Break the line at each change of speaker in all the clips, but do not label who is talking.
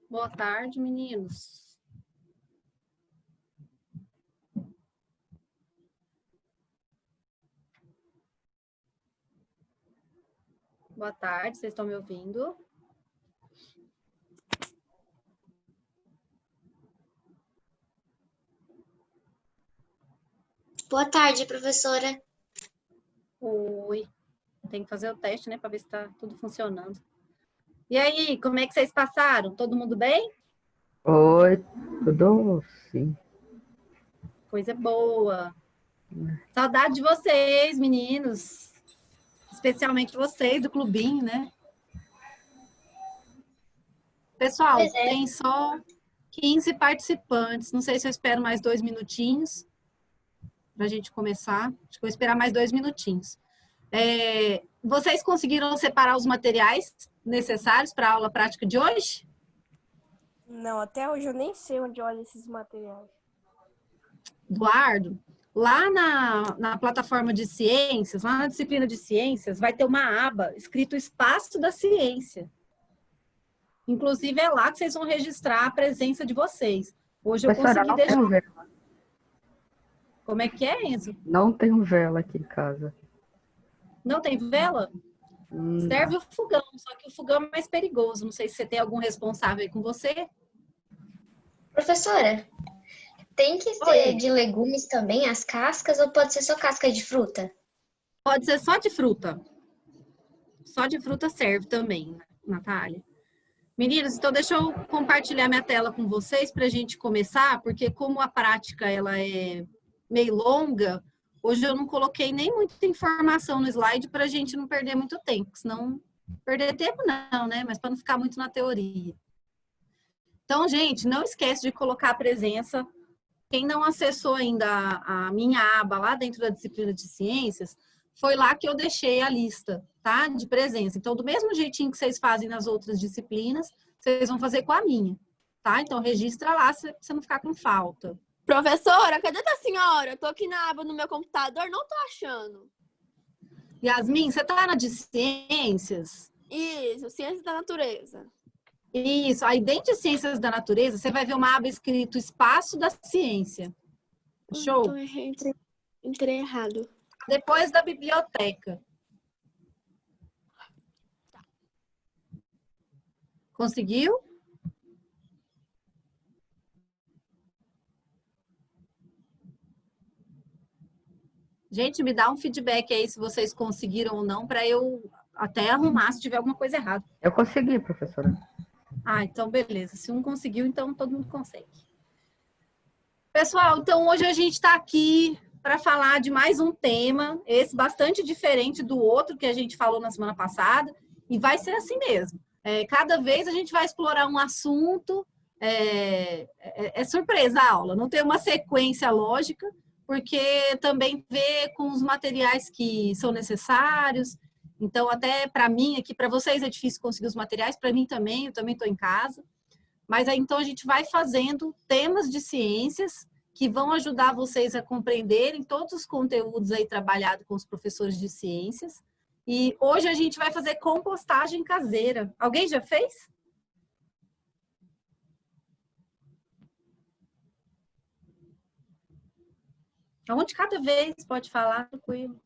Boa tarde, meninos. Boa tarde, vocês estão me ouvindo?
Boa tarde, professora.
Oi. Tem que fazer o teste, né, para ver se está tudo funcionando. E aí, como é que vocês passaram? Todo mundo bem?
Oi, tudo sim.
Coisa boa. Saudade de vocês, meninos. Especialmente vocês do clubinho, né? Pessoal, tem só 15 participantes. Não sei se eu espero mais 2 minutinhos para a gente começar. Acho que vou esperar mais 2 minutinhos. Vocês conseguiram separar os materiais necessários para a aula prática de hoje?
Não, até hoje eu nem sei onde olha esses materiais.
Eduardo, lá na plataforma de ciências, lá na disciplina de ciências, vai ter uma aba escrito Espaço da Ciência. Inclusive, é lá que vocês vão registrar a presença de vocês. Hoje eu consegui deixar...
Tenho vela.
Como é que é, Enzo?
Não tenho vela aqui em casa.
Não tem vela? Serve o fogão, só que o fogão é mais perigoso. Não sei se você tem algum responsável aí com você.
Professora, tem que ser de legumes também, as cascas, ou pode ser só casca de fruta?
Pode ser só de fruta. Só de fruta serve também, Natália. Meninos, então deixa eu compartilhar minha tela com vocês para a gente começar, porque como a prática ela é meio longa, hoje eu não coloquei nem muita informação no slide para a gente não perder muito tempo, senão perder tempo não, né? Mas para não ficar muito na teoria. Então, gente, não esquece de colocar a presença. Quem não acessou ainda a minha aba lá dentro da disciplina de ciências, foi lá que eu deixei a lista, tá? De presença. Então, do mesmo jeitinho que vocês fazem nas outras disciplinas, vocês vão fazer com a minha, tá? Então, registra lá pra você não ficar com falta.
Professora, cadê a senhora? Eu tô aqui na aba no meu computador, não tô achando.
Yasmin, você tá na de ciências?
Isso, ciência da natureza.
Isso, aí dentro de ciências da natureza, você vai ver uma aba escrito Espaço da Ciência. Show?
Então, entrei errado.
Depois da biblioteca. Conseguiu? Gente, me dá um feedback aí se vocês conseguiram ou não, para eu até arrumar se tiver alguma coisa errada.
Eu consegui, professora.
Ah, então beleza. Se um conseguiu, então todo mundo consegue. Pessoal, então hoje a gente está aqui para falar de mais um tema, esse bastante diferente do outro que a gente falou na semana passada, e vai ser assim mesmo. Cada vez a gente vai explorar um assunto, é surpresa a aula, não tem uma sequência lógica, porque também vê com os materiais que são necessários. Então, até para mim, aqui para vocês é difícil conseguir os materiais, para mim também, eu também estou em casa. Mas aí, então, a gente vai fazendo temas de ciências que vão ajudar vocês a compreenderem todos os conteúdos aí trabalhados com os professores de ciências. E hoje a gente vai fazer compostagem caseira. Alguém já fez? Um de cada vez, pode falar, tranquilo.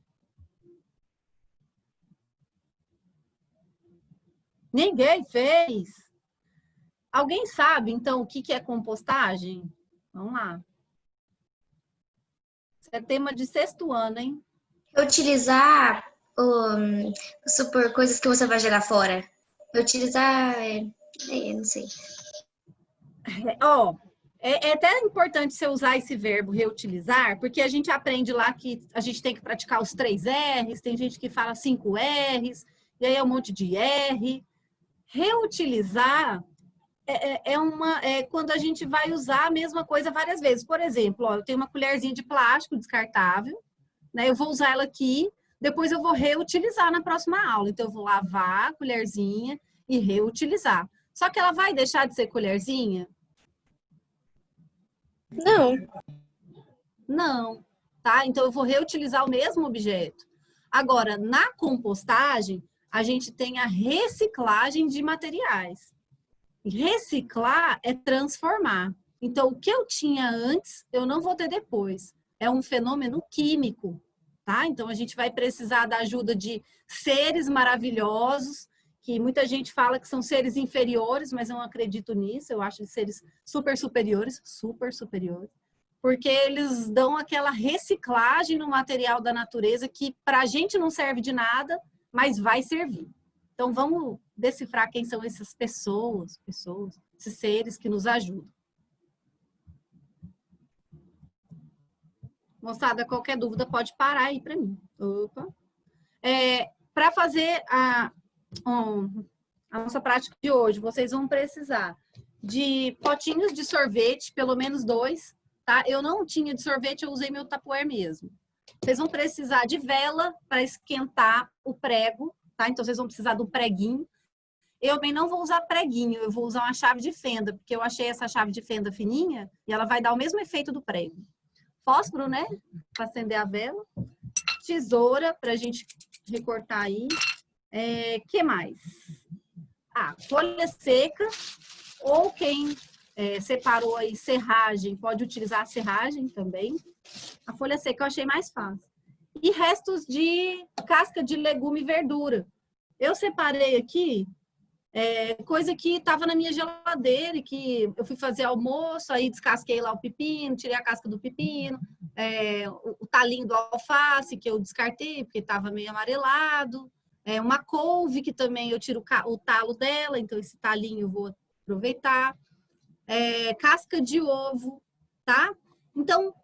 Ninguém fez. Alguém sabe, então, o que é compostagem? Vamos lá. Isso é tema de 6º ano, hein?
Utilizar, supor, coisas que você vai jogar fora. Utilizar, não sei.
É até importante você usar esse verbo reutilizar, porque a gente aprende lá que a gente tem que praticar os 3 R's, tem gente que fala 5 R's, e aí é um monte de R. Reutilizar é quando a gente vai usar a mesma coisa várias vezes. Por exemplo, ó, eu tenho uma colherzinha de plástico descartável, né? Eu vou usar ela aqui, depois eu vou reutilizar na próxima aula. Então, eu vou lavar a colherzinha e reutilizar. Só que ela vai deixar de ser colherzinha?
Não.
Não, tá? Então, eu vou reutilizar o mesmo objeto. Agora, na compostagem, a gente tem a reciclagem de materiais. Reciclar é transformar. Então, o que eu tinha antes, eu não vou ter depois. É um fenômeno químico, tá? Então, a gente vai precisar da ajuda de seres maravilhosos, que muita gente fala que são seres inferiores, mas eu não acredito nisso. Eu acho de seres super superiores, porque eles dão aquela reciclagem no material da natureza que para a gente não serve de nada, mas vai servir. Então, vamos decifrar quem são essas pessoas, esses seres que nos ajudam. Moçada, qualquer dúvida pode parar aí para mim. Opa. Para fazer a nossa prática de hoje, vocês vão precisar de potinhos de sorvete, pelo menos 2, tá? Eu não tinha de sorvete, eu usei meu Tupperware mesmo. Vocês vão precisar de vela para esquentar o prego, tá? Então, vocês vão precisar do preguinho. Eu também não vou usar preguinho, eu vou usar uma chave de fenda, porque eu achei essa chave de fenda fininha e ela vai dar o mesmo efeito do prego. Fósforo, né? Para acender a vela. Tesoura, para a gente recortar aí. Que mais? Folha seca, ou quem separou aí serragem, pode utilizar a serragem também. A folha seca eu achei mais fácil. E restos de casca de legume e verdura. Eu separei aqui coisa que estava na minha geladeira e que eu fui fazer almoço, aí descasquei lá o pepino, tirei a casca do pepino, o talinho do alface que eu descartei porque estava meio amarelado, uma couve que também eu tiro o talo dela, então esse talinho eu vou aproveitar, casca de ovo, tá? Então,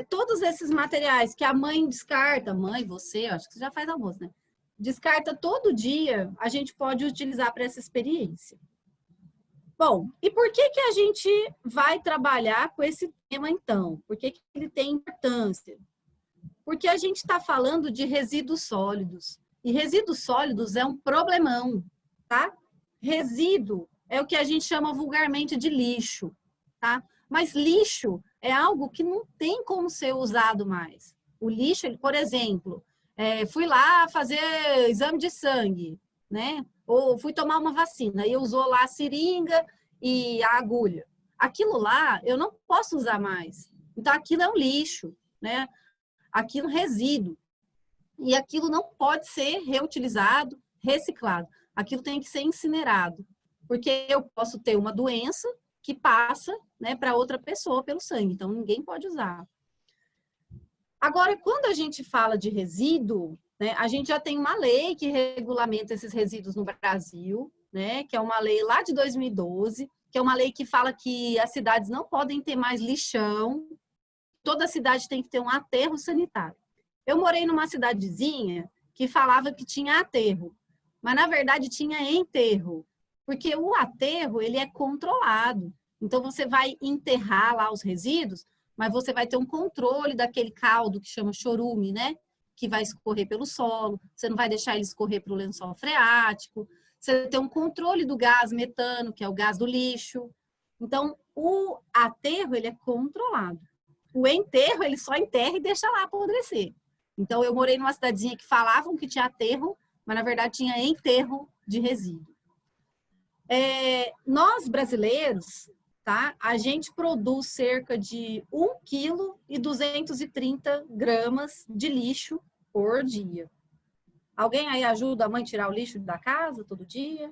todos esses materiais que a mãe descarta, mãe, você, acho que você já faz almoço, né? Descarta todo dia, a gente pode utilizar para essa experiência. Bom, e por que a gente vai trabalhar com esse tema, então? Por que ele tem importância? Porque a gente está falando de resíduos sólidos. E resíduos sólidos é um problemão, tá? Resíduo é o que a gente chama vulgarmente de lixo, tá? Mas lixo é algo que não tem como ser usado mais. O lixo, por exemplo, fui lá fazer exame de sangue, né? Ou fui tomar uma vacina e usou lá a seringa e a agulha. Aquilo lá eu não posso usar mais. Então aquilo é um lixo, né? Aquilo é um resíduo. E aquilo não pode ser reutilizado, reciclado. Aquilo tem que ser incinerado. Porque eu posso ter uma doença que passa, né, para outra pessoa pelo sangue. Então ninguém pode usar. Agora, quando a gente fala de resíduo, né, a gente já tem uma lei que regulamenta esses resíduos no Brasil, né, que é uma lei lá de 2012, que é uma lei que fala que as cidades não podem ter mais lixão, toda cidade tem que ter um aterro sanitário. Eu morei numa cidadezinha que falava que tinha aterro, mas na verdade tinha enterro, porque o aterro ele é controlado. Então você vai enterrar lá os resíduos, mas você vai ter um controle daquele caldo que chama chorume, né? Que vai escorrer pelo solo, você não vai deixar ele escorrer para o lençol freático, você tem um controle do gás metano, que é o gás do lixo. Então, o aterro, ele é controlado. O enterro, ele só enterra e deixa lá apodrecer. Então, eu morei numa cidadezinha que falavam que tinha aterro, mas na verdade tinha enterro de resíduo. Nós, brasileiros, tá? A gente produz cerca de 1,230 kg de lixo por dia. Alguém aí ajuda a mãe a tirar o lixo da casa todo dia?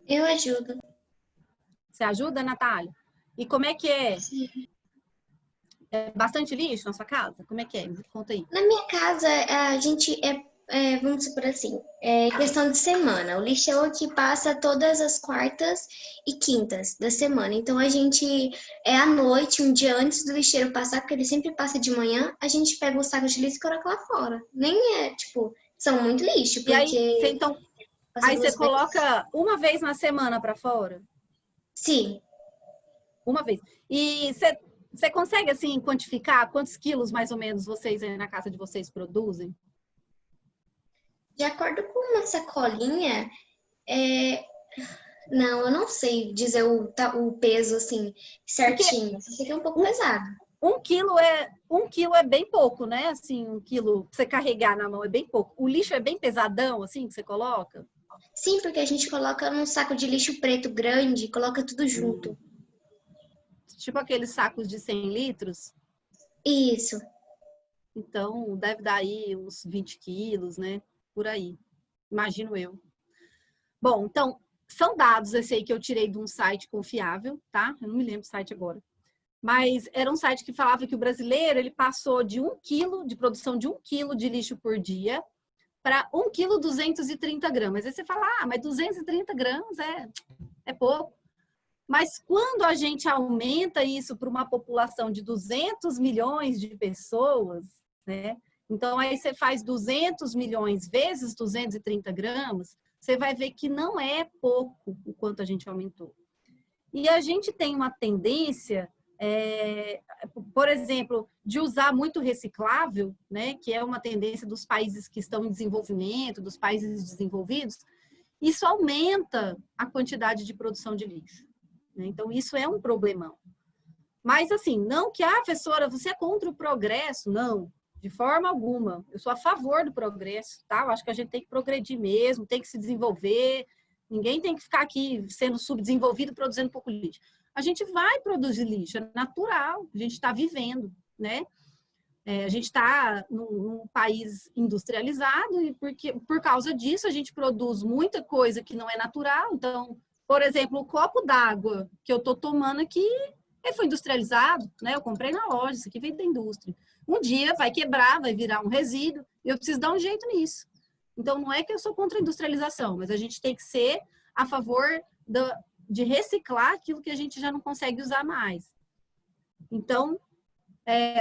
Eu ajudo.
Você ajuda, Natália? E como é que é?
Sim.
É bastante lixo na sua casa? Como é que é? Conta aí.
Na minha casa, a gente vamos supor assim, questão de semana. O lixão aqui passa todas as quartas e quintas da semana. Então, a gente, à noite, um dia antes do lixeiro passar, porque ele sempre passa de manhã, a gente pega um saco de lixo e coloca lá fora. Nem são muito lixo, porque...
E aí você coloca uma vez na semana para fora?
Sim.
Uma vez. E você consegue, assim, quantificar quantos quilos, mais ou menos, vocês aí na casa de vocês produzem?
De acordo com uma sacolinha, não, eu não sei dizer o peso assim
Porque
certinho. Eu sei que é um pouco pesado.
1 quilo é bem pouco, né? Assim, 1 quilo pra você carregar na mão é bem pouco. O lixo é bem pesadão, assim, que você coloca?
Sim, porque a gente coloca num saco de lixo preto grande e coloca tudo junto.
Tipo aqueles sacos de 100 litros.
Isso.
Então, deve dar aí uns 20 quilos, né? Por aí. Imagino eu. Bom, então, são dados esse aí que eu tirei de um site confiável, tá? Eu não me lembro o site agora. Mas era um site que falava que o brasileiro, ele passou de 1 quilo, de produção de 1 quilo de lixo por dia, para 1 quilo 230 gramas. Aí você fala, mas 230 gramas é pouco. Mas quando a gente aumenta isso para uma população de 200 milhões de pessoas, né? Então, aí você faz 200 milhões vezes 230 gramas, você vai ver que não é pouco o quanto a gente aumentou. E a gente tem uma tendência, por exemplo, de usar muito reciclável, né? Que é uma tendência dos países que estão em desenvolvimento, dos países desenvolvidos. Isso aumenta a quantidade de produção de lixo. Então, isso é um problemão. Mas, assim, não que, professora, você é contra o progresso. Não, de forma alguma. Eu sou a favor do progresso, tá? Eu acho que a gente tem que progredir mesmo, tem que se desenvolver. Ninguém tem que ficar aqui sendo subdesenvolvido, produzindo pouco lixo. A gente vai produzir lixo, é natural. A gente está vivendo, né? A gente está num país industrializado e por causa disso a gente produz muita coisa que não é natural. Então, por exemplo, o copo d'água que eu estou tomando aqui, ele foi industrializado, né? Eu comprei na loja, isso aqui veio da indústria. Um dia vai quebrar, vai virar um resíduo, e eu preciso dar um jeito nisso. Então, não é que eu sou contra a industrialização, mas a gente tem que ser a favor de reciclar aquilo que a gente já não consegue usar mais. Então,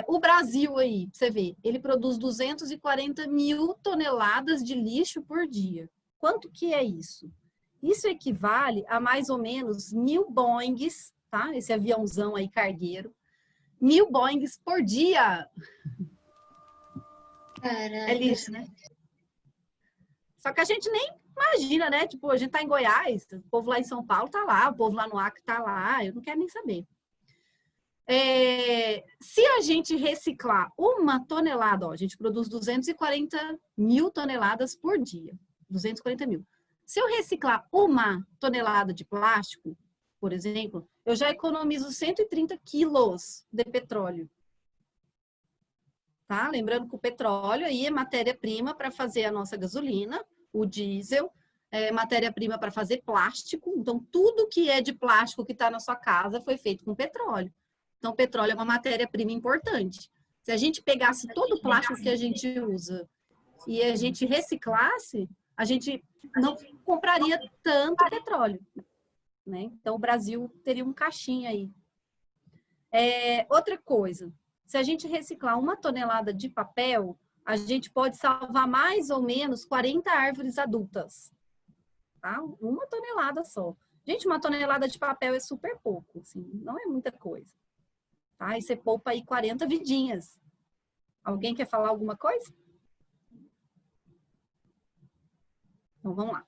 o Brasil aí, pra você ver, ele produz 240 mil toneladas de lixo por dia. Quanto que é isso? Isso equivale a mais ou menos 1.000 Boeings, tá? Esse aviãozão aí cargueiro. 1.000 Boeings por dia.
Caraca.
É lixo, né? Só que a gente nem imagina, né? Tipo, a gente tá em Goiás, o povo lá em São Paulo tá lá, o povo lá no Acre tá lá, eu não quero nem saber. Se a gente reciclar 1 tonelada, a gente produz 240 mil toneladas por dia. 240 mil. Se eu reciclar 1 tonelada de plástico, por exemplo, eu já economizo 130 quilos de petróleo. Tá? Lembrando que o petróleo aí é matéria-prima para fazer a nossa gasolina, o diesel, matéria-prima para fazer plástico. Então, tudo que é de plástico que está na sua casa foi feito com petróleo. Então, petróleo é uma matéria-prima importante. Se a gente pegasse todo o plástico que a gente usa e a gente reciclasse, a gente não compraria tanto petróleo, né? Então, o Brasil teria um caixinho aí. Outra coisa, se a gente reciclar 1 tonelada de papel, a gente pode salvar mais ou menos 40 árvores adultas. Tá? 1 tonelada só. Gente, 1 tonelada de papel é super pouco, assim, não é muita coisa. Tá? E você poupa aí 40 vidinhas. Alguém quer falar alguma coisa? Então, vamos lá.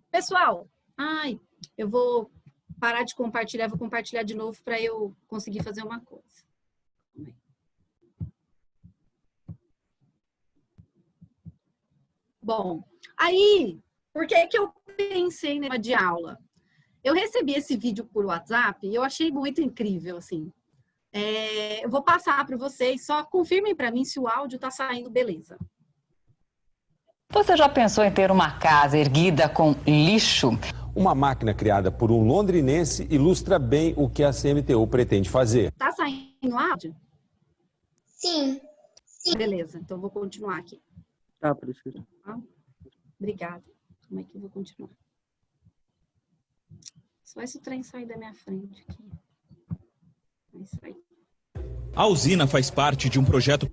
Pessoal, eu vou parar de compartilhar, vou compartilhar de novo para eu conseguir fazer uma coisa. Bom, aí, por que que eu pensei numa de aula? Eu recebi esse vídeo por WhatsApp e eu achei muito incrível, assim. Eu vou passar para vocês, só confirmem para mim se o áudio está saindo beleza.
Você já pensou em ter uma casa erguida com lixo?
Uma máquina criada por um londrinense ilustra bem o que a CMTU pretende fazer.
Tá saindo áudio?
Sim.
Beleza, então vou continuar aqui.
Tá, professora.
Obrigada. Como é que eu vou continuar? Só esse trem sair da minha frente aqui. Vai sair.
A usina faz parte de um projeto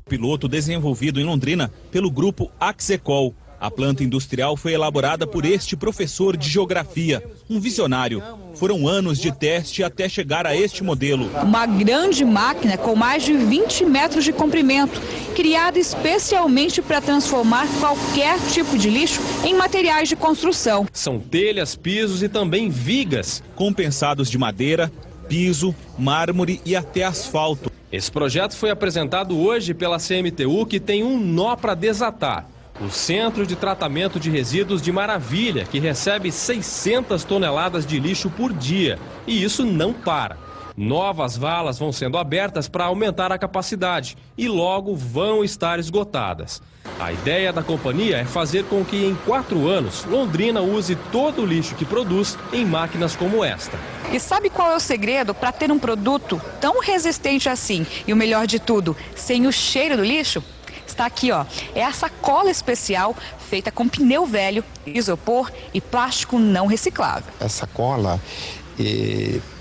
piloto desenvolvido em Londrina pelo grupo Axecol. A planta industrial foi elaborada por este professor de geografia, um visionário. Foram anos de teste até chegar a este modelo.
Uma grande máquina com mais de 20 metros de comprimento, criada especialmente para transformar qualquer tipo de lixo em materiais de construção.
São telhas, pisos e também vigas,
compensados de madeira, piso, mármore e até asfalto.
Esse projeto foi apresentado hoje pela CMTU, que tem um nó para desatar. O Centro de Tratamento de Resíduos de Maravilha, que recebe 600 toneladas de lixo por dia. E isso não para. Novas valas vão sendo abertas para aumentar a capacidade e logo vão estar esgotadas. A ideia da companhia é fazer com que em 4 anos Londrina use todo o lixo que produz em máquinas como esta.
E sabe qual é o segredo para ter um produto tão resistente assim? E o melhor de tudo, sem o cheiro do lixo? Está aqui, ó. É a sacola especial feita com pneu velho, isopor e plástico não reciclável.
A sacola,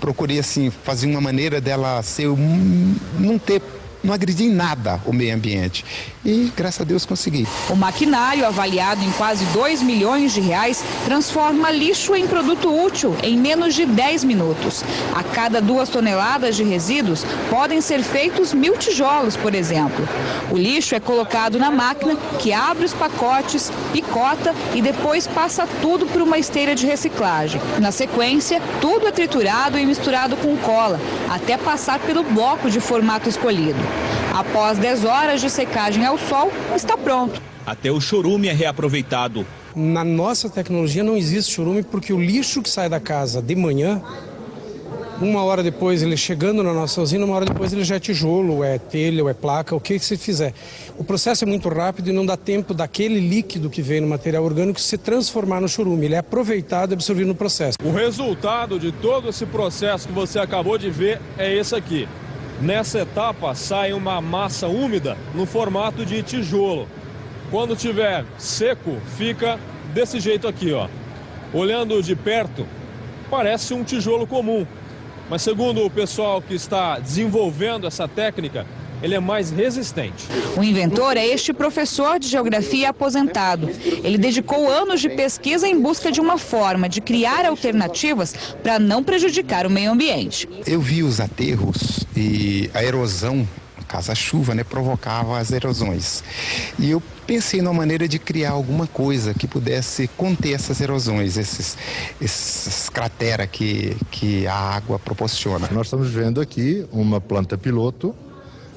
procurei assim fazer uma maneira dela ser não agredir em nada o meio ambiente. E, graças a Deus, consegui.
O maquinário, avaliado em quase R$2 milhões, transforma lixo em produto útil em menos de 10 minutos. A cada 2 toneladas de resíduos, podem ser feitos 1000 tijolos, por exemplo. O lixo é colocado na máquina, que abre os pacotes, picota e depois passa tudo por uma esteira de reciclagem. Na sequência, tudo é triturado e misturado com cola, até passar pelo bloco de formato escolhido. Após 10 horas de secagem ao sol, está pronto.
Até o chorume é reaproveitado.
Na nossa tecnologia não existe chorume porque o lixo que sai da casa de manhã, 1 hora depois ele chegando na nossa usina, 1 hora depois ele já é tijolo, é telha, ou é placa, o que você fizer. O processo é muito rápido e não dá tempo daquele líquido que vem no material orgânico se transformar no chorume. Ele é aproveitado e absorvido no processo.
O resultado de todo esse processo que você acabou de ver é esse aqui. Nessa etapa sai uma massa úmida no formato de tijolo. Quando tiver seco, fica desse jeito aqui, ó. Olhando de perto, parece um tijolo comum. Mas segundo o pessoal que está desenvolvendo essa técnica, ele é mais resistente.
O inventor é este professor de geografia aposentado. Ele dedicou anos de pesquisa em busca de uma forma de criar alternativas para não prejudicar o meio ambiente.
Eu vi os aterros e a erosão, no caso a chuva, provocava as erosões. E eu pensei numa maneira de criar alguma coisa que pudesse conter essas erosões, esses crateras que a água proporciona.
Nós estamos vendo aqui uma planta piloto,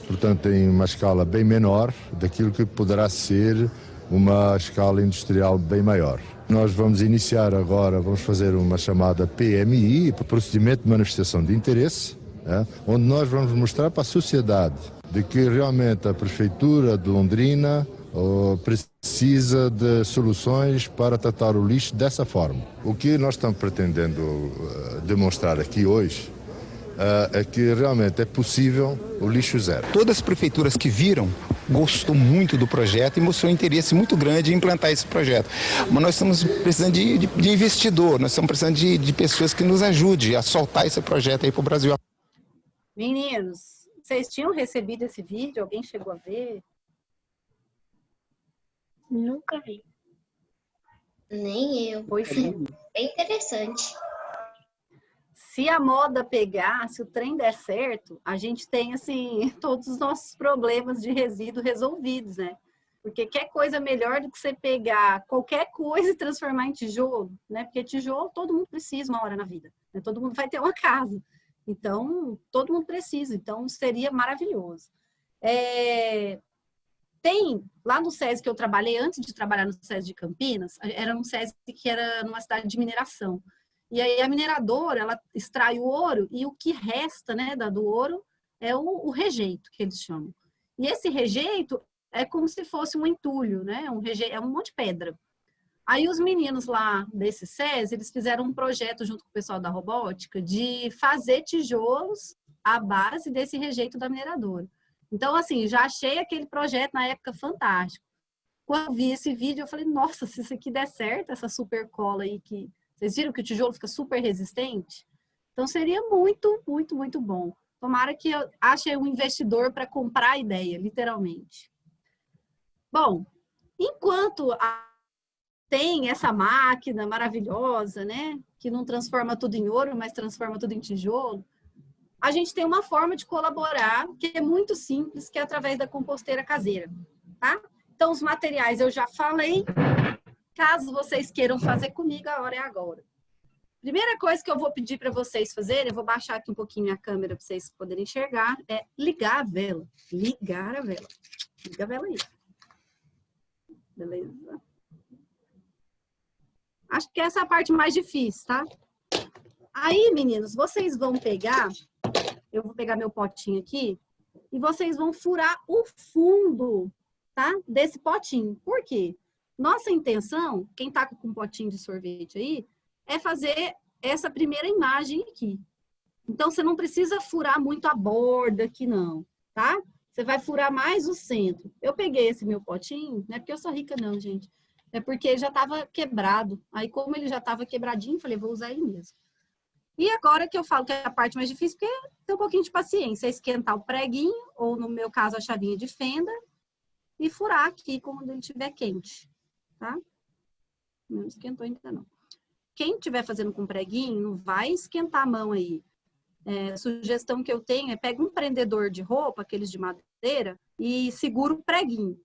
portanto em uma escala bem menor daquilo que poderá ser uma escala industrial bem maior. Nós vamos iniciar agora, vamos fazer uma chamada PMI, Procedimento de Manifestação de Interesse, onde nós vamos mostrar para a sociedade de que realmente a Prefeitura de Londrina precisa de soluções para tratar o lixo dessa forma. O que nós estamos pretendendo demonstrar aqui hoje é que realmente é possível o lixo zero.
Todas as prefeituras que viram gostou muito do projeto e mostrou um interesse muito grande em implantar esse projeto. Mas nós estamos precisando de investidor, nós estamos precisando de pessoas que nos ajudem a soltar esse projeto aí para o Brasil.
Meninos, vocês tinham recebido esse vídeo? Alguém chegou a ver?
Nunca vi. Nem eu.
Foi sim.
É interessante.
Se a moda pegar, se o trem der certo, a gente tem, assim, todos os nossos problemas de resíduo resolvidos, né? Porque quer coisa melhor do que você pegar qualquer coisa e transformar em tijolo, né? Porque tijolo todo mundo precisa uma hora na vida, né? Todo mundo vai ter uma casa. Então, todo mundo precisa. Então, seria maravilhoso. Tem, lá no SESI que eu trabalhei, antes de trabalhar no SESI de Campinas, era um SESI que era numa cidade de mineração. E aí a mineradora, ela extrai o ouro e o que resta, né, do ouro é o rejeito, que eles chamam. E esse rejeito é como se fosse um entulho, né? É um monte de pedra. Aí os meninos lá desse SESI, eles fizeram um projeto junto com o pessoal da robótica de fazer tijolos à base desse rejeito da mineradora. Então, assim, já achei aquele projeto na época fantástico. Quando eu vi esse vídeo, eu falei, nossa, se isso aqui der certo, essa super cola aí que... Vocês viram que o tijolo fica super resistente? Então, seria muito, muito, muito bom. Tomara que eu ache um investidor para comprar a ideia, literalmente. Bom, enquanto tem essa máquina maravilhosa, né? Que não transforma tudo em ouro, mas transforma tudo em tijolo. A gente tem uma forma de colaborar que é muito simples, que é através da composteira caseira, tá? Então, os materiais eu já falei. Caso vocês queiram fazer comigo, a hora é agora. Primeira coisa que eu vou pedir para vocês fazerem, eu vou baixar aqui um pouquinho minha câmera para vocês poderem enxergar, é ligar a vela. Ligar a vela. Liga a vela aí. Beleza? Acho que essa é a parte mais difícil, tá? Aí, meninos, vocês vão pegar, eu vou pegar meu potinho aqui, e vocês vão furar o fundo, tá? Desse potinho. Por quê? Nossa intenção, quem tá com um potinho de sorvete aí, é fazer essa primeira imagem aqui. Então, você não precisa furar muito a borda aqui, não, tá? Você vai furar mais o centro. Eu peguei esse meu potinho, não é porque eu sou rica, não, gente. É porque já estava quebrado. Aí, como ele já estava quebradinho, falei, vou usar ele mesmo. E agora que eu falo que é a parte mais difícil, porque tem um pouquinho de paciência. É esquentar o preguinho, ou no meu caso, a chavinha de fenda, e furar aqui quando ele estiver quente, tá? Não esquentou ainda, não. Quem estiver fazendo com preguinho, não vai esquentar a mão aí. A sugestão que eu tenho é pega um prendedor de roupa, aqueles de madeira, e segura o preguinho.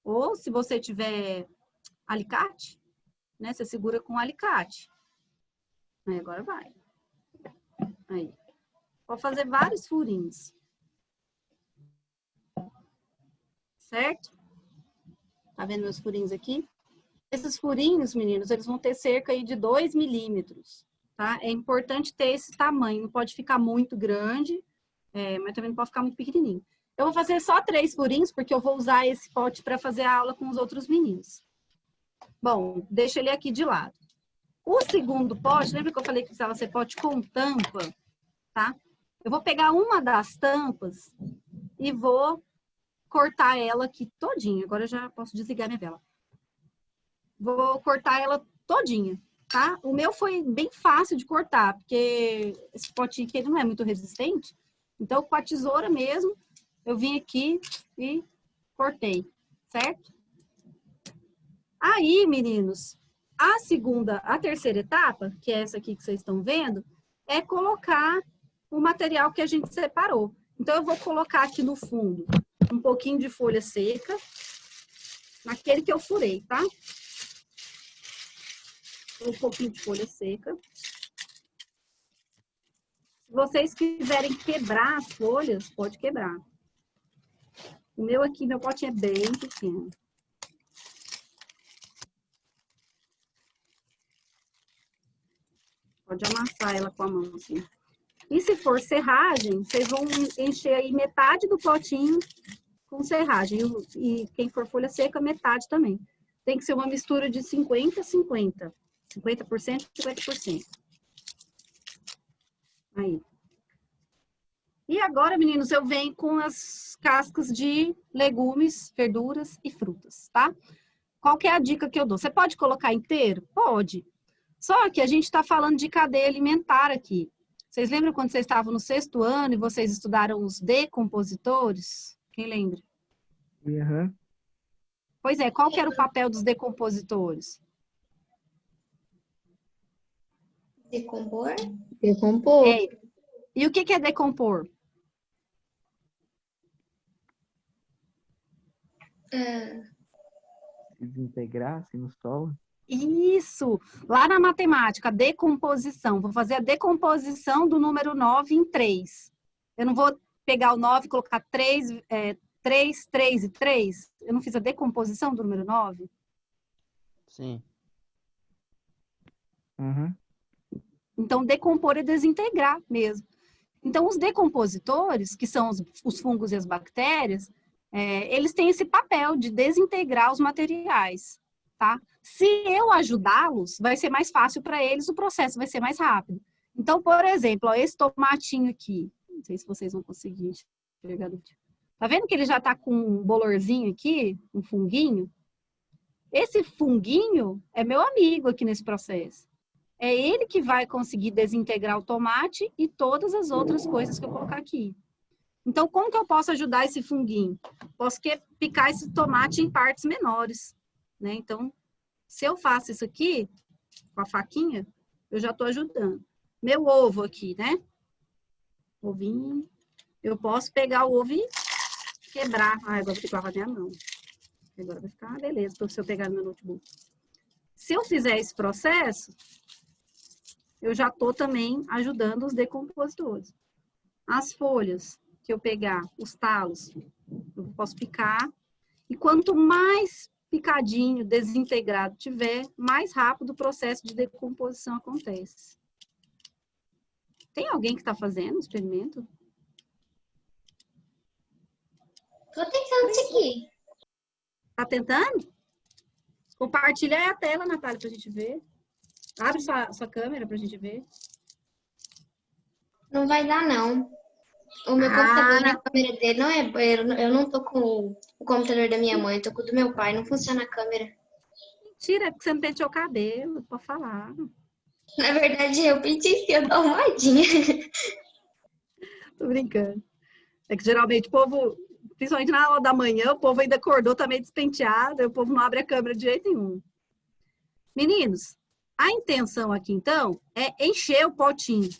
Ou se você tiver alicate, né? Você segura com alicate. Aí agora vai. Aí. Pode fazer vários furinhos. Certo? Tá vendo meus furinhos aqui? Esses furinhos, meninos, eles vão ter cerca aí de 2 milímetros, tá? É importante ter esse tamanho, não pode ficar muito grande, mas também não pode ficar muito pequenininho. Eu vou fazer só 3 furinhos, porque eu vou usar esse pote para fazer a aula com os outros meninos. Bom, deixa ele aqui de lado. O segundo pote, lembra que eu falei que precisava ser pote com tampa, tá? Eu vou pegar uma das tampas e vou cortar ela aqui todinha. Agora eu já posso desligar minha vela. Vou cortar ela todinha, tá? O meu foi bem fácil de cortar, porque esse potinho aqui ele não é muito resistente. Então, com a tesoura mesmo, eu vim aqui e cortei, certo? Aí, meninos, a terceira etapa, que é essa aqui que vocês estão vendo, é colocar o material que a gente separou. Então, eu vou colocar aqui no fundo um pouquinho de folha seca, naquele que eu furei, tá? Um pouquinho de folha seca. Se vocês quiserem quebrar as folhas, pode quebrar. O meu aqui, meu potinho é bem pequeno. Pode amassar ela com a mão, assim. E se for serragem, vocês vão encher aí metade do potinho com serragem. E quem for folha seca, metade também. Tem que ser uma mistura de 50-50. 50%, 50%. Aí. E agora, meninos, eu venho com as cascas de legumes, verduras e frutas, tá? Qual que é a dica que eu dou? Você pode colocar inteiro? Pode. Só que a gente está falando de cadeia alimentar aqui. Vocês lembram quando vocês estavam no 6º ano e vocês estudaram os decompositores? Quem lembra?
Uhum.
Pois é, qual que era o papel dos decompositores?
Decompor?
Decompor.
E o que é decompor?
Desintegrar assim no solo.
Isso! Lá na matemática, decomposição. Vou fazer a decomposição do número 9 em 3. Eu não vou pegar o 9 e colocar 3 e 3. Eu não fiz a decomposição do número 9?
Sim.
Uhum.
Então, decompor é desintegrar mesmo. Então, os decompositores, que são os fungos e as bactérias, eles têm esse papel de desintegrar os materiais, tá? Se eu ajudá-los, vai ser mais fácil para eles, o processo vai ser mais rápido. Então, por exemplo, ó, esse tomatinho aqui, não sei se vocês vão conseguir enxergar. Tá vendo que ele já tá com um bolorzinho aqui, um funguinho? Esse funguinho é meu amigo aqui nesse processo. É ele que vai conseguir desintegrar o tomate e todas as outras coisas que eu colocar aqui. Então, como que eu posso ajudar esse funguinho? Posso picar esse tomate em partes menores, né? Então, Se eu faço isso aqui, com a faquinha, eu já estou ajudando. Meu ovo aqui, né? Ovinho. Eu posso pegar o ovo e quebrar. Ah, agora vou ter que lavar minha mão. Agora vai ficar uma beleza se eu pegar no meu notebook. Se eu fizer esse processo, eu já estou também ajudando os decompositores. As folhas que eu pegar, os talos, eu posso picar. E quanto mais picadinho, desintegrado tiver, mais rápido o processo de decomposição acontece. Tem alguém que está fazendo o experimento?
Tô tentando isso aqui.
Tá tentando? Compartilha aí a tela, Natália, pra gente ver. Abre sua câmera pra gente ver.
Não vai dar, não. O meu computador, a câmera dele não é... Eu não tô com o computador da minha mãe, eu tô com o do meu pai. Não funciona a câmera.
Mentira, é porque você não penteou o cabelo, pode falar.
Na verdade, eu pentei sim, eu dou uma arrumadinha.
Tô brincando. É que geralmente o povo, principalmente na hora da manhã, o povo ainda acordou, tá meio despenteado, o povo não abre a câmera de jeito nenhum. Meninos, a intenção aqui, então, é encher o potinho,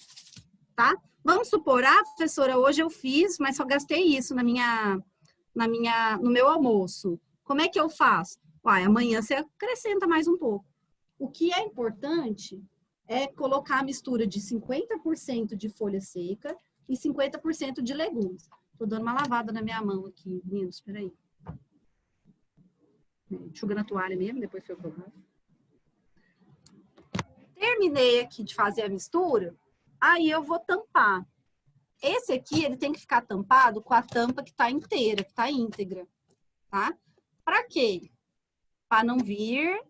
tá? Vamos supor, professora, hoje eu fiz, mas só gastei isso no meu almoço. Como é que eu faço? Uai, amanhã você acrescenta mais um pouco. O que é importante é colocar a mistura de 50% de folha seca e 50% de legumes. Tô dando uma lavada na minha mão aqui, meninos, espera aí. Enxuga na toalha mesmo, depois foi o problema. Terminei aqui de fazer a mistura, aí eu vou tampar. Esse aqui, ele tem que ficar tampado com a tampa que tá inteira, que tá íntegra, tá? Pra quê? Para não vir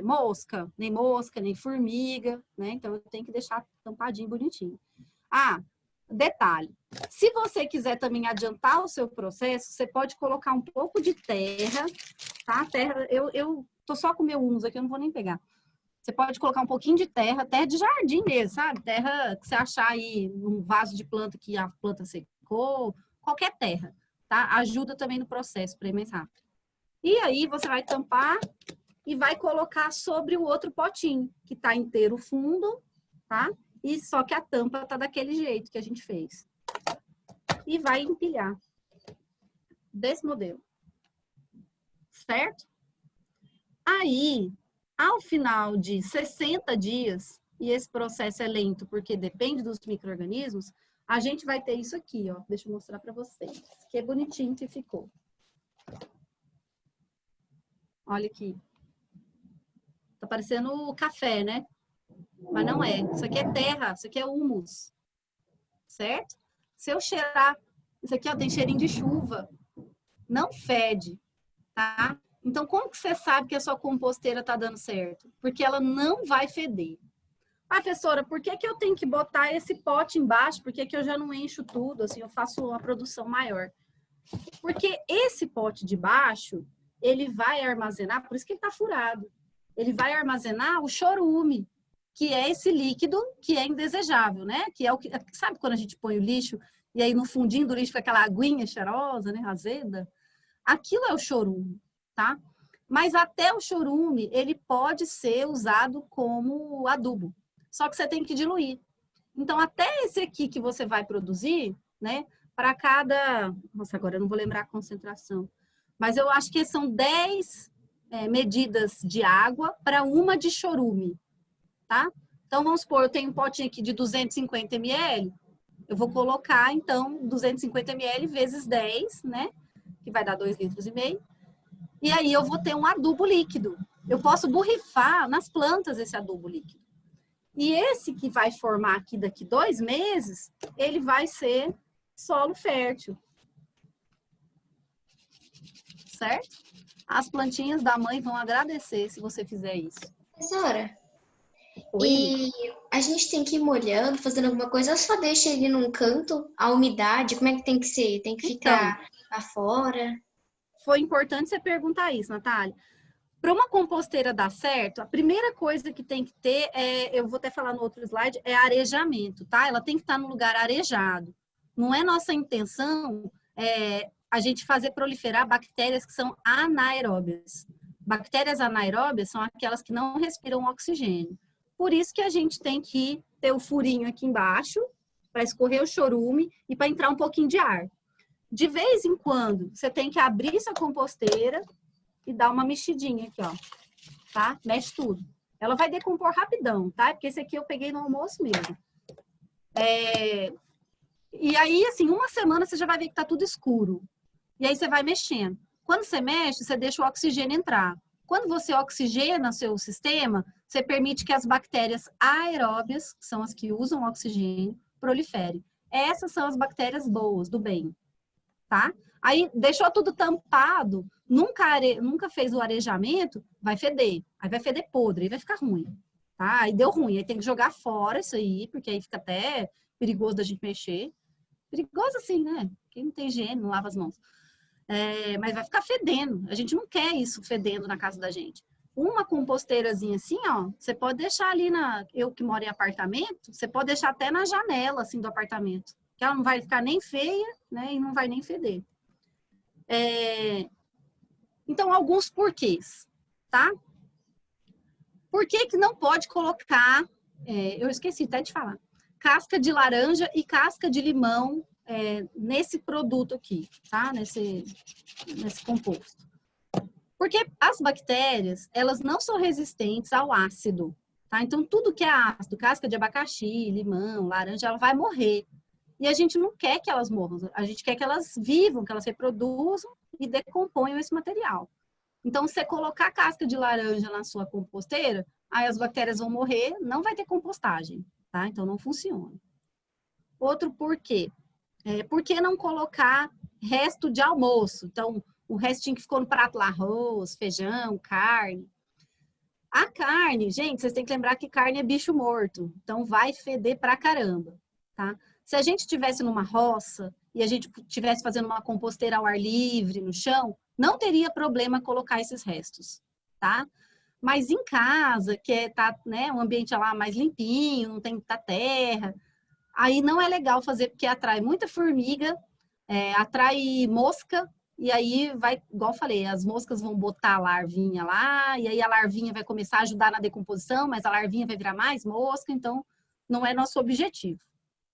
mosca, nem formiga, né? Então, eu tenho que deixar tampadinho, bonitinho. Ah, detalhe. Se você quiser também adiantar o seu processo, você pode colocar um pouco de terra, tá? Terra, eu tô só com o meu humus aqui, eu não vou nem pegar. Você pode colocar um pouquinho de terra de jardim mesmo, sabe? Terra que você achar aí num vaso de planta que a planta secou, qualquer terra, tá? Ajuda também no processo para ir mais rápido. E aí você vai tampar e vai colocar sobre o outro potinho, que tá inteiro o fundo, tá? E só que a tampa tá daquele jeito que a gente fez. E vai empilhar desse modelo. Certo? Aí, ao final de 60 dias, e esse processo é lento porque depende dos micro-organismos, a gente vai ter isso aqui, ó. Deixa eu mostrar para vocês. Que bonitinho que ficou. Olha aqui. Tá parecendo café, né? Mas não é. Isso aqui é terra, isso aqui é humus. Certo? Se eu cheirar, isso aqui ó, tem cheirinho de chuva. Não fede, tá? Então, como que você sabe que a sua composteira tá dando certo? Porque ela não vai feder. Ah, professora, por que eu tenho que botar esse pote embaixo? Por que eu já não encho tudo? Assim, eu faço uma produção maior. Porque esse pote de baixo, ele vai armazenar, por isso que ele tá furado. Ele vai armazenar o chorume, que é esse líquido que é indesejável, né? Que é o que, sabe quando a gente põe o lixo e aí no fundinho do lixo fica aquela aguinha cheirosa, né? Azeda? Aquilo é o chorume, tá? Mas até o chorume, ele pode ser usado como adubo. Só que você tem que diluir. Então, até esse aqui que você vai produzir, né? Para cada... Nossa, agora eu não vou lembrar a concentração. Mas eu acho que são 10 medidas de água para uma de chorume, tá? Então, vamos supor, eu tenho um potinho aqui de 250 ml. Eu vou colocar, então, 250 ml vezes 10, né? Que vai dar 2,5 litros. E aí eu vou ter um adubo líquido. Eu posso borrifar nas plantas esse adubo líquido. E esse que vai formar aqui daqui 2 meses, ele vai ser solo fértil. Certo? As plantinhas da mãe vão agradecer se você fizer isso.
Professora,
Oi?
e a gente tem que ir molhando, fazendo alguma coisa, ou só deixa ele num canto, a umidade, como é que tem que ser? Tem que ficar lá fora?
Foi importante você perguntar isso, Natália. Para uma composteira dar certo, a primeira coisa que tem que ter, eu vou até falar no outro slide, é arejamento, tá? Ela tem que estar num lugar arejado. Não é nossa intenção a gente fazer proliferar bactérias que são anaeróbias. Bactérias anaeróbias são aquelas que não respiram oxigênio. Por isso que a gente tem que ter o furinho aqui embaixo, para escorrer o chorume e para entrar um pouquinho de ar. De vez em quando, você tem que abrir sua composteira e dar uma mexidinha aqui, ó. Tá? Mexe tudo. Ela vai decompor rapidão, tá? Porque esse aqui eu peguei no almoço mesmo. E aí, assim, uma semana você já vai ver que tá tudo escuro. E aí você vai mexendo. Quando você mexe, você deixa o oxigênio entrar. Quando você oxigena seu sistema, você permite que as bactérias aeróbias, que são as que usam oxigênio, proliferem. Essas são as bactérias boas, do bem. Tá? Aí deixou tudo tampado, nunca fez o arejamento, vai feder. Aí vai feder podre, aí vai ficar ruim. Tá? Aí deu ruim, aí tem que jogar fora isso aí, porque aí fica até perigoso da gente mexer. Perigoso assim, né? Quem não tem higiene, não lava as mãos. Mas vai ficar fedendo. A gente não quer isso fedendo na casa da gente. Uma composteirazinha assim, ó, você pode deixar ali eu que moro em apartamento, você pode deixar até na janela, assim, do apartamento. Que ela não vai ficar nem feia, né, e não vai nem feder. Então, alguns porquês, tá? Por que que não pode colocar, eu esqueci até de falar, casca de laranja e casca de limão nesse produto aqui, tá? Nesse composto. Porque as bactérias, elas não são resistentes ao ácido, tá? Então, tudo que é ácido, casca de abacaxi, limão, laranja, ela vai morrer. E a gente não quer que elas morram, a gente quer que elas vivam, que elas reproduzam e decomponham esse material. Então, se você colocar casca de laranja na sua composteira, aí as bactérias vão morrer, não vai ter compostagem, tá? Então, não funciona. Outro porquê. Por que não colocar resto de almoço? Então, o restinho que ficou no prato lá, arroz, feijão, carne. A carne, gente, vocês têm que lembrar que carne é bicho morto. Então, vai feder pra caramba, tá? Se a gente estivesse numa roça e a gente estivesse fazendo uma composteira ao ar livre, no chão, não teria problema colocar esses restos, tá? Mas em casa, que tá, né, um ambiente lá mais limpinho, não tem muita terra, aí não é legal fazer porque atrai muita formiga, atrai mosca, e aí vai, igual eu falei, as moscas vão botar a larvinha lá, e aí a larvinha vai começar a ajudar na decomposição, mas a larvinha vai virar mais mosca, então não é nosso objetivo,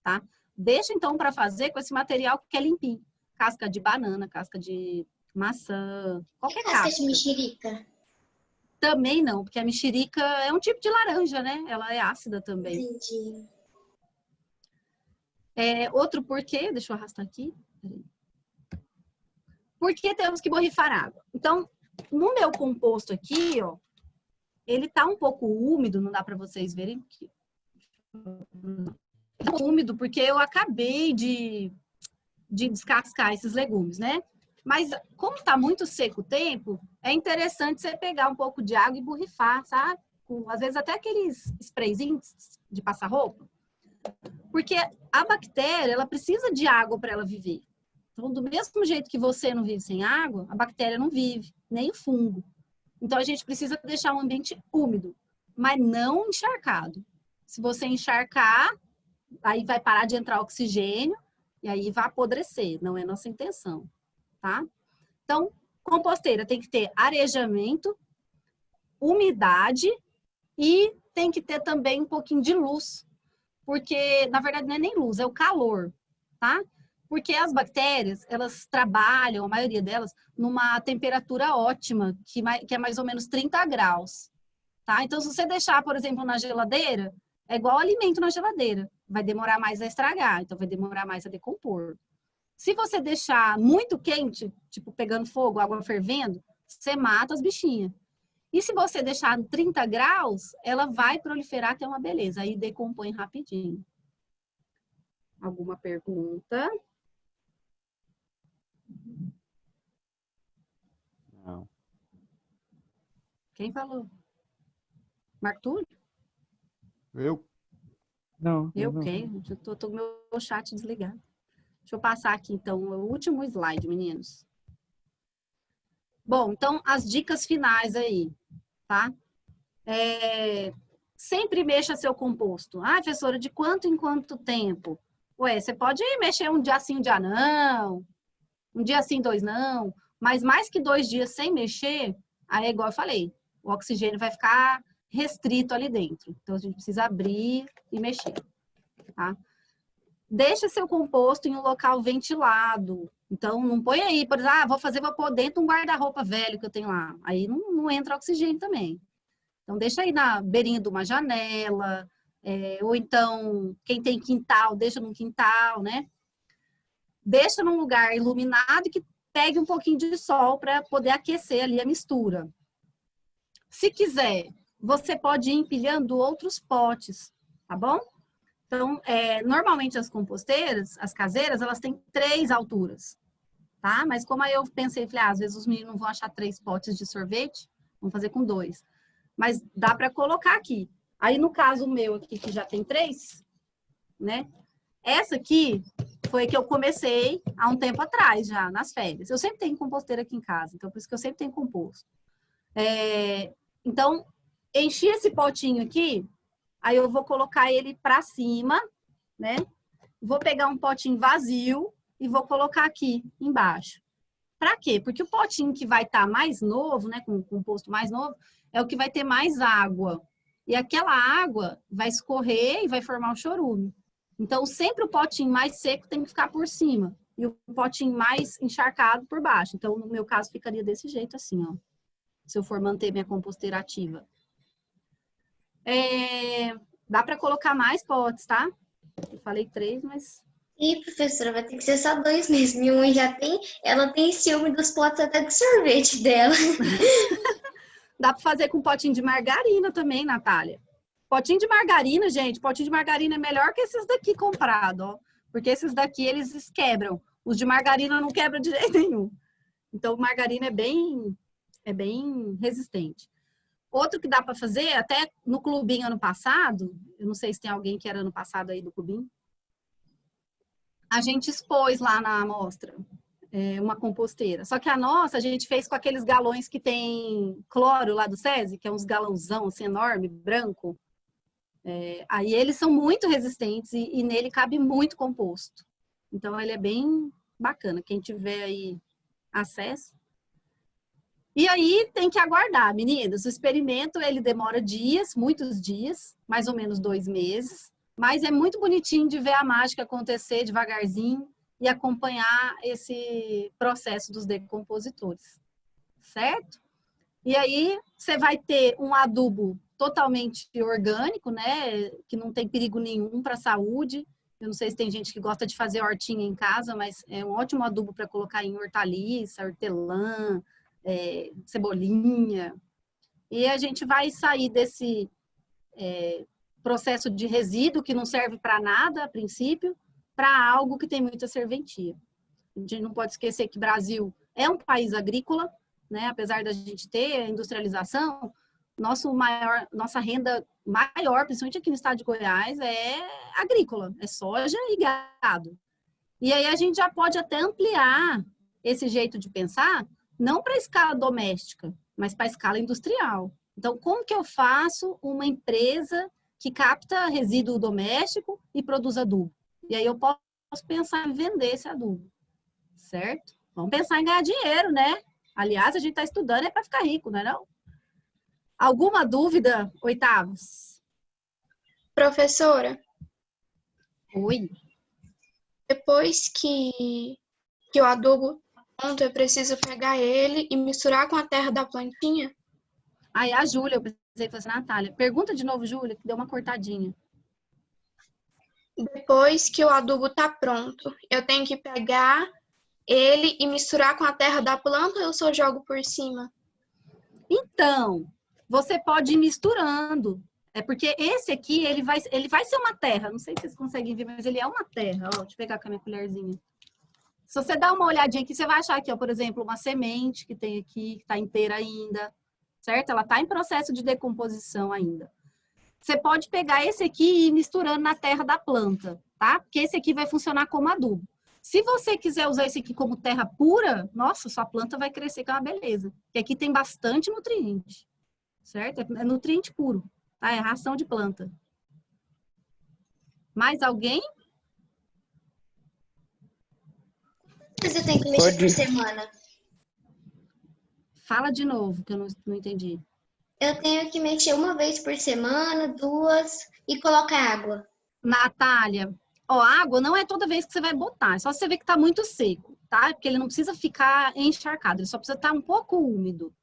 tá? Deixa então para fazer com esse material que é limpinho. Casca de banana, casca de maçã, qualquer casca.
Casca de mexerica?
Também não, porque a mexerica é um tipo de laranja, né? Ela é ácida também.
Entendi.
Outro porquê, deixa eu arrastar aqui. Por que temos que borrifar água? Então, no meu composto aqui, ó, ele tá um pouco úmido, não dá para vocês verem aqui. Úmido porque eu acabei de descascar esses legumes, né? Mas como tá muito seco o tempo, é interessante você pegar um pouco de água e borrifar, sabe? Às vezes até aqueles sprayzinhos de passar roupa. Porque a bactéria, ela precisa de água para ela viver. Então, do mesmo jeito que você não vive sem água, a bactéria não vive, nem o fungo. Então, a gente precisa deixar um ambiente úmido, mas não encharcado. Se você encharcar, aí vai parar de entrar oxigênio e aí vai apodrecer. Não é nossa intenção, tá? Então, composteira tem que ter arejamento, umidade e tem que ter também um pouquinho de luz. Porque, na verdade, não é nem luz, é o calor, tá? Porque as bactérias, elas trabalham, a maioria delas, numa temperatura ótima, que é mais ou menos 30 graus, tá? Então, se você deixar, por exemplo, na geladeira, é igual alimento na geladeira. Vai demorar mais a estragar, então vai demorar mais a decompor. Se você deixar muito quente, tipo pegando fogo, água fervendo, você mata as bichinhas. E se você deixar 30 graus, ela vai proliferar, que é uma beleza. Aí decompõe rapidinho. Alguma pergunta?
Não.
Quem falou? Marco Túlio?
Eu?
Não.
Eu quem? Eu tô com o meu chat desligado. Deixa eu passar aqui, então, o último slide, meninos. Bom, então, as dicas finais aí, tá? Sempre mexa seu composto. Ah, professora, de quanto em quanto tempo? Ué, você pode mexer um dia sim, um dia não. Um dia sim, 2 não. Mas mais que 2 dias sem mexer, Aí, igual eu falei, o oxigênio vai ficar restrito ali dentro. Então, a gente precisa abrir e mexer, tá? Deixa seu composto em um local ventilado. Então, não põe aí, por exemplo, vou pôr dentro de um guarda-roupa velho que eu tenho lá. Aí não entra oxigênio também. Então, deixa aí na beirinha de uma janela, ou então, quem tem quintal, deixa num quintal, né? Deixa num lugar iluminado que pegue um pouquinho de sol para poder aquecer ali a mistura. Se quiser, você pode ir empilhando outros potes, tá bom? Então, normalmente as composteiras, as caseiras, elas têm 3 alturas, tá? Mas como aí eu pensei, falei, às vezes os meninos não vão achar 3 potes de sorvete, vamos fazer com 2. Mas dá para colocar aqui. Aí, no caso meu aqui, que já tem 3, né? Essa aqui foi que eu comecei há um tempo atrás, já, nas férias. Eu sempre tenho composteira aqui em casa, então por isso que eu sempre tenho composto. Então, enchi esse potinho aqui, aí eu vou colocar ele para cima, né? Vou pegar um potinho vazio e vou colocar aqui embaixo. Para quê? Porque o potinho que vai estar mais novo, né, com o composto mais novo, é o que vai ter mais água. E aquela água vai escorrer e vai formar o chorume. Então, sempre o potinho mais seco tem que ficar por cima. E o potinho mais encharcado por baixo. Então, no meu caso, ficaria desse jeito assim, ó. Se eu for manter minha composteira ativa. Dá para colocar mais potes, tá? Eu falei 3, mas...
E, professora, vai ter que ser só 2 mesmo. Minha mãe já tem... Ela tem ciúme dos potes até de sorvete dela.
Dá para fazer com potinho de margarina também, Natália. Potinho de margarina, gente, potinho de margarina é melhor que esses daqui comprados, ó. Porque esses daqui, eles quebram. Os de margarina não quebram de jeito nenhum. Então, margarina é bem resistente. Outro que dá para fazer, até no clubinho ano passado, eu não sei se tem alguém que era ano passado aí do clubinho, a gente expôs lá na amostra uma composteira. Só que a nossa, a gente fez com aqueles galões que tem cloro lá do SESI, que é uns galãozão assim, enorme, branco. Aí eles são muito resistentes e nele cabe muito composto. Então, ele é bem bacana. Quem tiver aí acesso. E aí, tem que aguardar, meninas. O experimento, ele demora dias, muitos dias, mais ou menos 2 meses. Mas é muito bonitinho de ver a mágica acontecer devagarzinho e acompanhar esse processo dos decompositores. Certo? E aí, você vai ter um adubo totalmente orgânico, né? Que não tem perigo nenhum para a saúde. Eu não sei se tem gente que gosta de fazer hortinha em casa, mas é um ótimo adubo para colocar em hortaliça, hortelã, cebolinha. E a gente vai sair desse processo de resíduo que não serve para nada, a princípio, para algo que tem muita serventia. A gente não pode esquecer que o Brasil é um país agrícola, né? Apesar da gente ter a industrialização, nossa renda maior, principalmente aqui no estado de Goiás, é agrícola, é soja e gado. E aí a gente já pode até ampliar esse jeito de pensar, não para a escala doméstica, mas para a escala industrial. Então, como que eu faço uma empresa que capta resíduo doméstico e produz adubo? E aí eu posso pensar em vender esse adubo, certo? Vamos pensar em ganhar dinheiro, né? Aliás, a gente está estudando para ficar rico, não é não? Alguma dúvida, oitavos?
Professora?
Oi?
Depois que o adubo pronto, eu preciso pegar ele e misturar com a terra da plantinha?
Aí a Júlia, eu precisei fazer a Natália. Pergunta de novo, Júlia, que deu uma cortadinha.
Depois que o adubo tá pronto, eu tenho que pegar ele e misturar com a terra da planta ou eu só jogo por cima?
Então, você pode ir misturando. É porque esse aqui, ele vai ser uma terra. Não sei se vocês conseguem ver, mas ele é uma terra. Ó, deixa eu pegar com a minha colherzinha. Se você dá uma olhadinha aqui, você vai achar aqui, ó, por exemplo, uma semente que tem aqui, que está inteira ainda, certo? Ela está em processo de decomposição ainda. Você pode pegar esse aqui e ir misturando na terra da planta, tá? Porque esse aqui vai funcionar como adubo. Se você quiser usar esse aqui como terra pura, nossa, sua planta vai crescer com uma beleza. Porque aqui tem bastante nutriente, certo? É nutriente puro, tá? É ração de planta. Mais alguém?
Você tem que mexer por semana?
Fala de novo, que eu não entendi.
Eu tenho que mexer uma vez por semana, 2, e colocar água.
Natália, ó, água não é toda vez que você vai botar, é só você ver que tá muito seco, tá? Porque ele não precisa ficar encharcado, ele só precisa estar um pouco úmido.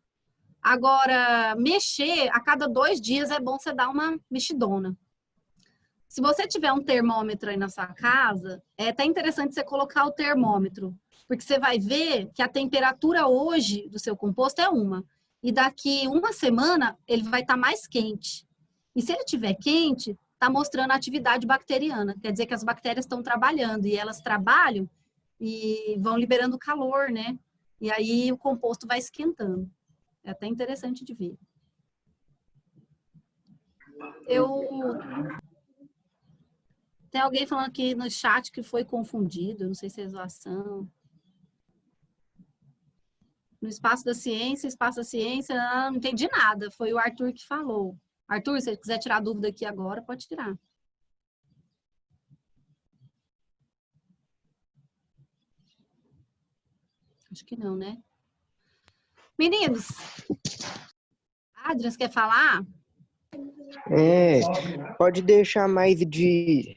Agora, mexer a cada 2 dias é bom você dar uma mexidona. Se você tiver um termômetro aí na sua casa, é até interessante você colocar o termômetro, porque você vai ver que a temperatura hoje do seu composto é uma, e daqui uma semana ele vai estar mais quente. E se ele estiver quente, está mostrando a atividade bacteriana, quer dizer que as bactérias estão trabalhando, e elas trabalham e vão liberando calor, né? E aí o composto vai esquentando. É até interessante de ver. Tem alguém falando aqui no chat que foi confundido, não sei se é zoação. No Espaço da Ciência, não entendi nada, foi o Arthur que falou. Arthur, se você quiser tirar dúvida aqui agora, pode tirar. Acho que não, né? Meninos, Adrian, você quer falar?
Pode deixar mais de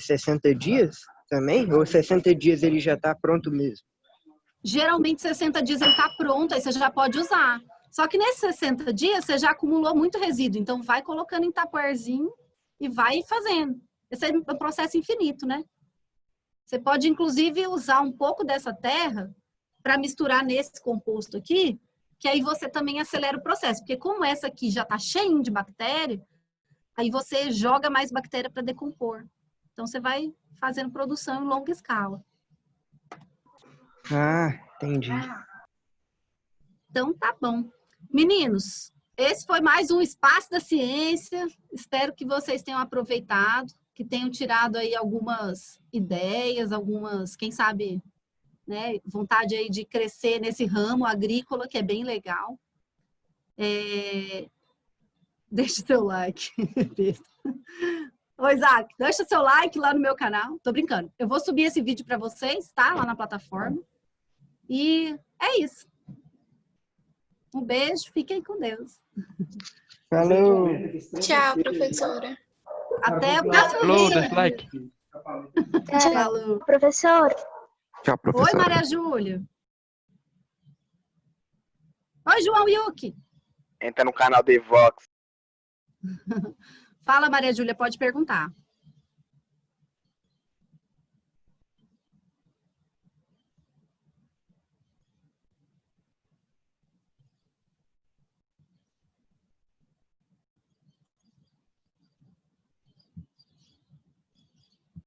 60 dias também? Ou 60 dias ele já está pronto mesmo?
Geralmente 60 dias ele está pronto, aí você já pode usar. Só que nesses 60 dias você já acumulou muito resíduo, então vai colocando em tapuerzinho e vai fazendo. Esse é um processo infinito, né? Você pode, inclusive, usar um pouco dessa terra para misturar nesse composto aqui, que aí você também acelera o processo. Porque como essa aqui já está cheia de bactéria, aí você joga mais bactéria para decompor. Então, você vai fazendo produção em longa escala.
Ah, entendi.
Então, tá bom. Meninos, esse foi mais um Espaço da Ciência. Espero que vocês tenham aproveitado, que tenham tirado aí algumas ideias, algumas, quem sabe, né, vontade aí de crescer nesse ramo agrícola, que é bem legal. Deixe seu like. Ô, Isaac, deixa seu like lá no meu canal. Tô brincando. Eu vou subir esse vídeo para vocês, tá? Lá na plataforma. E é isso. Um beijo, fiquem com Deus.
Falou.
Tchau, professora.
Até o próximo
Falou,
vídeo.
deixa o like.
Falou.
Professora.
Tchau,
Oi,
professora.
Maria Júlia. Oi, João Yuki.
Entra no canal de Vox.
Fala, Maria Júlia, pode perguntar.